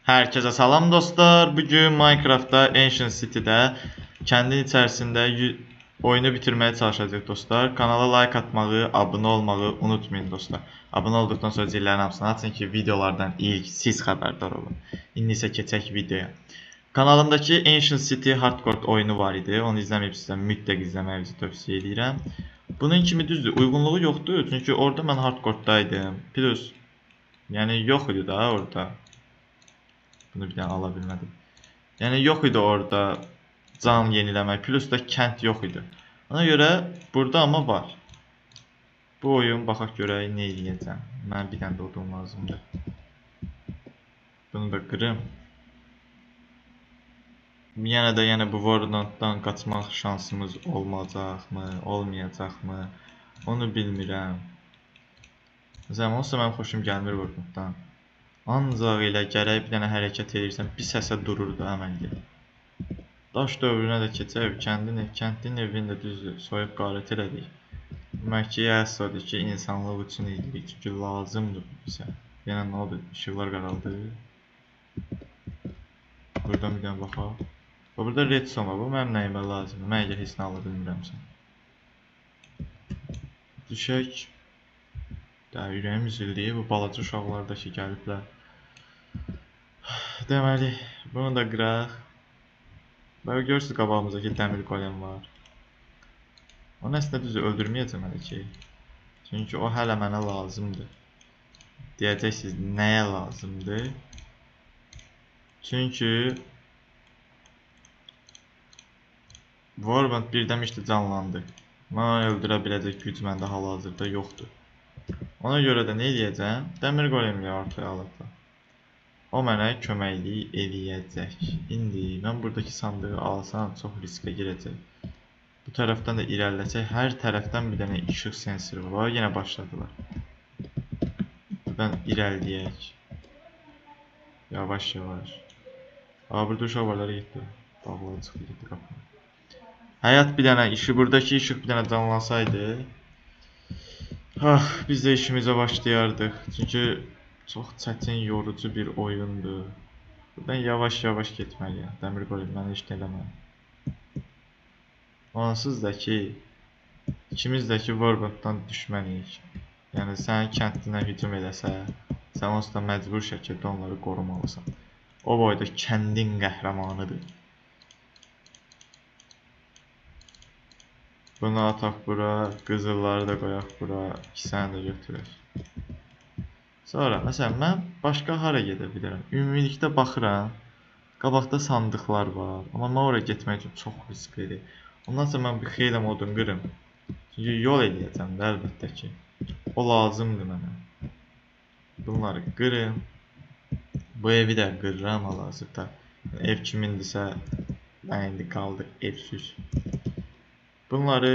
Herkese salam dostlar. Bugün Minecraft'ta Ancient City'de kendin içerisinde oyunu bitirmeye çalışacağız dostlar. Kanala like atmayı, abone olmayı unutmayın dostlar. Abone olduktan sonra zillərin hamısını açın ki videolardan ilk siz xəbərdar olun. İndi isə keçək videoya. Kanalımdakı Ancient City Hardcore oyunu var idi. Onu izləməyibsə mütləq izləməyinizi tövsiyə edirəm. Bunun kimi düzdür, uyğunluğu yoxdur. Çünki orada mən Hardcore'daydım. Plus yəni yox idi da orada. Bunu bir dənə ala bilmədim. Yəni yox idi orada can yeniləmək, plus da kənd yox idi. Ona görə burada amma var. Bu oyun baxaq görək nə edəcəm. Mən bir dənə də odun lazımdır. Bunu da qırım. Yenə də bu Warlanddan qaçmaq şansımız olmayacaqmı, olmayacaqmı? Onu bilmirəm. Məsələn, olsa mənim xoşum gəlmir Warlanddan. Ancaq elə gərək bir dənə hərəkət edirsən, bir səsə durur da əməlli. Daş dövrünə də keçək, kəndin evini də düzdür, soyub qarət elədik. Demək ki, əsasıdır ki, insanlıq üçün edirik, çünki lazımdır bu bizə. Yenə nə oldu? İşıqlar qaraldı. Buradan bir dənə baxaq. Burada redstone var, bu mənim nəyimə lazımdır, mən heç nə ala bilmirəmsə. Düşək. Daha ürəyim üzüldü, bu balaca uşaqlar da ki, gəliblər. Deməli, bunu da qıraq. Böyle görürsünüz qabağımızdakı dəmir golem var. Onu əslində düzü öldürməyəcəm hələ ki. Çünki o hələ mənə lazımdır. Deyəcəksiniz, nəyə lazımdır? Çünki Warband bir demişdi canlandı. Mənə öldürə biləcək güc məndə hal-hazırda yoxdur. Ona görə də nə edəcəm? Dəmir golemli ortaya alacaq. O mənə köməklik eləyəcək. İndi mən buradakı sandığı alsam çox riskə girəcək. Bu tərəfdən də irəliləsək, hər tərəfdən bir dənə işıq sensoru var. Yenə başladılar. Buradan irəliləyək. Yavaş yavaş. Burada uşaq varları getdi. Bağları çıxdı, getdi qapını. Həyat bir dənə işi, buradakı işıq bir dənə canlansaydı. Biz də işimizə başlayardıq. Çünki çox çətin, yorucu bir oyundur. Buradan yavaş yavaş getməliyəm. Dəmir golem mənə heç nə eləməm. Onsuz da ki, ikimiz də ki Warbanddan düşməniyik. Yəni sənin kəndinə hücum eləsə, sən onsuz da məcbur şəkildə onları qorumalısan. O boyda kəndin qəhrəmanıdır. Bunu ataq bura, qızılları da qoyaq bura, ikisini də götürək. Sonra, məsələn, mən başqa hara gedə bilərəm? Ümumilikdə baxıram, qabaqda sandıqlar var, amma mən oraya getmək üçün çox risklidir. Ondan sonra mən bir xeyli odun qırım. Çünki yol eləyəcəm də əlbəttə ki. O lazımdır mənə. Bunları qırım. Bu evi də qırıram hal-hazırda. Ev kimindirsə, mən indi qaldı evsiz. Bunları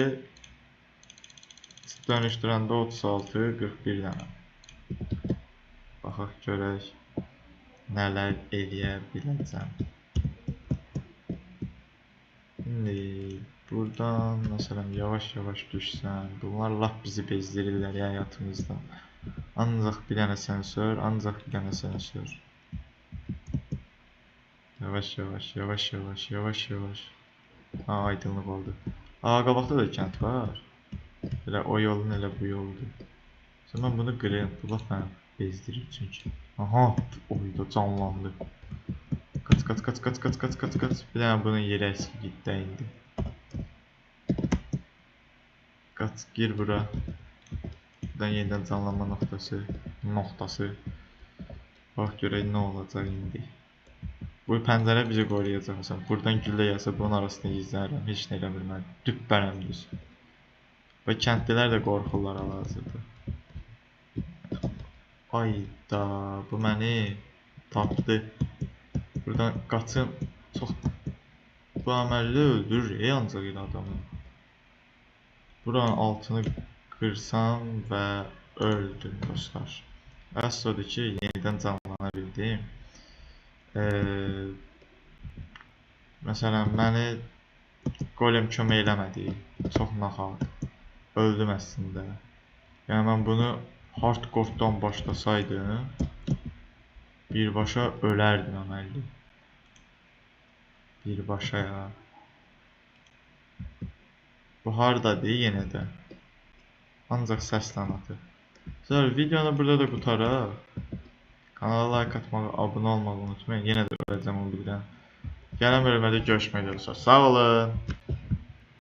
dönüşdürəndə 36, 41 dənə. Baxaq görək nələr eləyə biləcəm. İndi buradan məsələn yavaş yavaş düşsəm, bunlar lap bizi bezdirirlər həyatımızda. Ancaq bir dənə sensör, ancaq bir dənə sensör. Yavaş yavaş, yavaş yavaş, yavaş yavaş. Aydınlıq oldu. Qabaqda da kənd var. Elə o yolun, elə bu yoldur. Sonra mən bunu qırayım, bu laf mənə bezdirir çünki. Aha, oyda canlandı. Qaç. Bir dənə bunun yeri əski gitdə indi. Qaç, gir bura. Buradan yenidən canlanma noxtası. Bax görək nə olacaq indi. Bu pəncərə bizi qoruyacaq. Məsələn, buradan güllə gəlsə bunun arasında gizlənirəm. Heç nə eləmir mən. Düppərəm düz. Və kəndlilər də qorxurlar hal-hazırda. Ayda, bu məni tapdı. Buradan qaçım. Çox... Bu əməlli öldürür ancaq elə adamı. Buranın altını qırsam və öldüm dostlar. Əsas odur ki, yenidən canlana bildim. Məsələn, məni golem kömək eləmədi. Çox naxaq. Öldüm əslində. Yəni mən bunu hardcore'dan başlasaydım, birbaşa ölərdim əməlli. Birbaşa ya. Bu hardadır yenə də. Ancaq səslə atır. Sonra videonu burada da qutaraq. Kanala like atmağı, abunə olmağı unutmayın. Yenə də öləcəm o birdən. Gələn bölümdə görüşmək üzere. Sağ olun.